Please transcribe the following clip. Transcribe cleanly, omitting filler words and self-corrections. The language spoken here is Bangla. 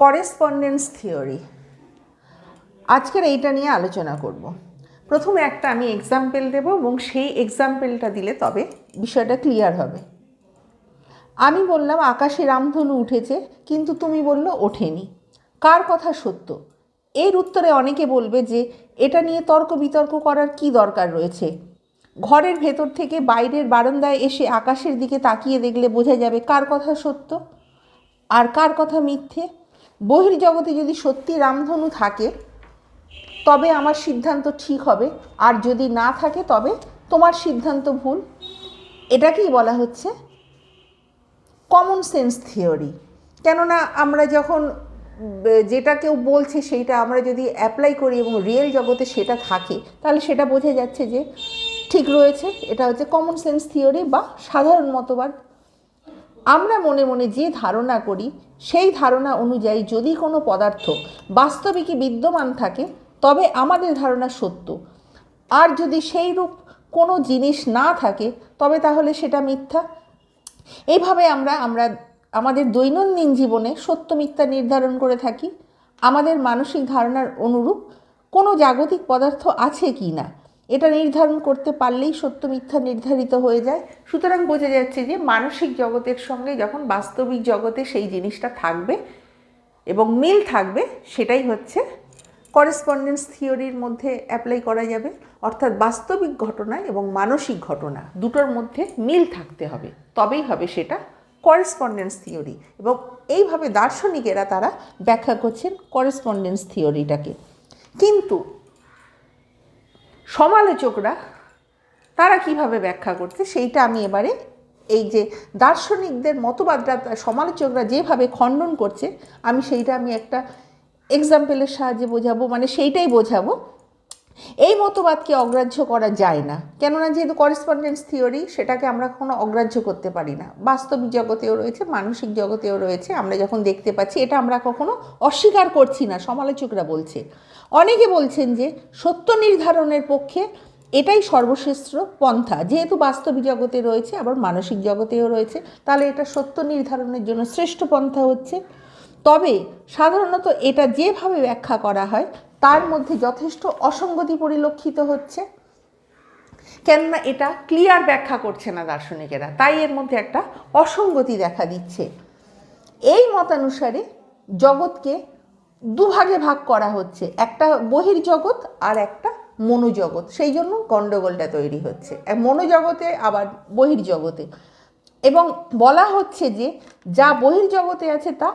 করেসপন্ডেন্স থিওরি আজকের এইটা নিয়ে আলোচনা করব। প্রথমে একটা আমি এক্সাম্পল দেব এবং সেই এক্সাম্পলটা দিলে তবে বিষয়টা ক্লিয়ার হবে। আমি বললাম আকাশে রামধনু উঠেছে, কিন্তু তুমি বললো ওঠেনি। কার কথা সত্য? এর উত্তরে অনেকে বলবে যে এটা নিয়ে তর্ক বিতর্ক করার কি দরকার রয়েছে। ঘরের ভেতর থেকে বাইরের বারান্দায় এসে আকাশের দিকে তাকিয়ে দেখলে বোঝা যাবে কার কথা সত্য আর কার কথা মিথ্যে। বহির্জগতে যদি সত্যি রামধনু থাকে তবে আমার সিদ্ধান্ত ঠিক হবে, আর যদি না থাকে তবে তোমার সিদ্ধান্ত ভুল। এটাকেই বলা হচ্ছে কমন সেন্স থিওরি। কেননা আমরা যখন যেটা কেউ বলছে সেইটা আমরা যদি অ্যাপ্লাই করি এবং রিয়েল জগতে সেটা থাকে, তাহলে সেটা বোঝা যাচ্ছে যে ঠিক রয়েছে। এটা হচ্ছে কমন সেন্স থিওরি বা সাধারণ মতবাদ। আমরা মনে মনে যে ধারণা করি সেই ধারণা অনুযায়ী যদি কোনো পদার্থ বাস্তবিকই বিদ্যমান থাকে তবে আমাদের ধারণা সত্য, আর যদি সেই রূপ কোনো জিনিস না থাকে তবে তাহলে সেটা মিথ্যা। এইভাবে আমরা আমাদের দৈনন্দিন জীবনে সত্য মিথ্যা নির্ধারণ করে থাকি আমাদের মানসিক ধারণার অনুরূপ কোনো জাগতিক পদার্থ আছে কি না এটা নির্ধারণ করতে পারলেই সত্য মিথ্যা নির্ধারিত হয়ে যায়। সুতরাং বোঝা যাচ্ছে যে মানসিক জগতের সঙ্গে যখন বাস্তবিক জগতে সেই জিনিসটা থাকবে এবং মিল থাকবে, সেটাই হচ্ছে করেসপন্ডেন্স থিওরির মধ্যে অ্যাপ্লাই করা যাবে। অর্থাৎ বাস্তবিক ঘটনা এবং মানসিক ঘটনা দুটোর মধ্যে মিল থাকতে হবে, তবেই হবে সেটা করেসপন্ডেন্স থিওরি। এবং এইভাবে দার্শনিকেরা তারা ব্যাখ্যা করছেন করেসপন্ডেন্স থিওরিটাকে। কিন্তু সমালোচকরা তারা কিভাবে ব্যাখ্যা করছে সেইটা আমি এবারে এই যে দার্শনিকদের মতবাদটা সমালোচকরা যেভাবে খণ্ডন করছে আমি একটা এক্সাম্পলের সাহায্যে বোঝাবো, মানে সেইটাই বোঝাবো। এই মতবাদকে অগ্রাহ্য করা যায় না, কেননা যেহেতু করেসপন্ডেন্স থিওরি সেটাকে আমরা কখনো অগ্রাহ্য করতে পারি না। বাস্তবিক জগতেও রয়েছে, মানসিক জগতেও রয়েছে, আমরা যখন দেখতে পাচ্ছি এটা আমরা কখনো অস্বীকার করছি না। সমালোচকরা বলছে, অনেকে বলছেন যে সত্য নির্ধারণের পক্ষে এটাই সর্বশ্রেষ্ঠ পন্থা, যেহেতু বাস্তবিক জগতে রয়েছে আবার মানসিক জগতেও রয়েছে, তাহলে এটা সত্য নির্ধারণের জন্য শ্রেষ্ঠ পন্থা হচ্ছে। তবে সাধারণত এটা যেভাবে ব্যাখ্যা করা হয় তার মধ্যে যথেষ্ট অসঙ্গতি পরিলক্ষিত হচ্ছে, কেননা এটা ক্লিয়ার ব্যাখ্যা করছে না দার্শনিকেরা, তাই এর মধ্যে একটা অসঙ্গতি দেখা দিচ্ছে। এই মতানুসারে জগৎকে দুভাগে ভাগ করা হচ্ছে, একটা বহির্জগৎ আর একটা মনোজগৎ। সেই জন্য গণ্ডগোলটা তৈরি হচ্ছে, মনোজগতে আবার বহির্জগতে। এবং বলা হচ্ছে যে যা বহির্জগতে আছে তা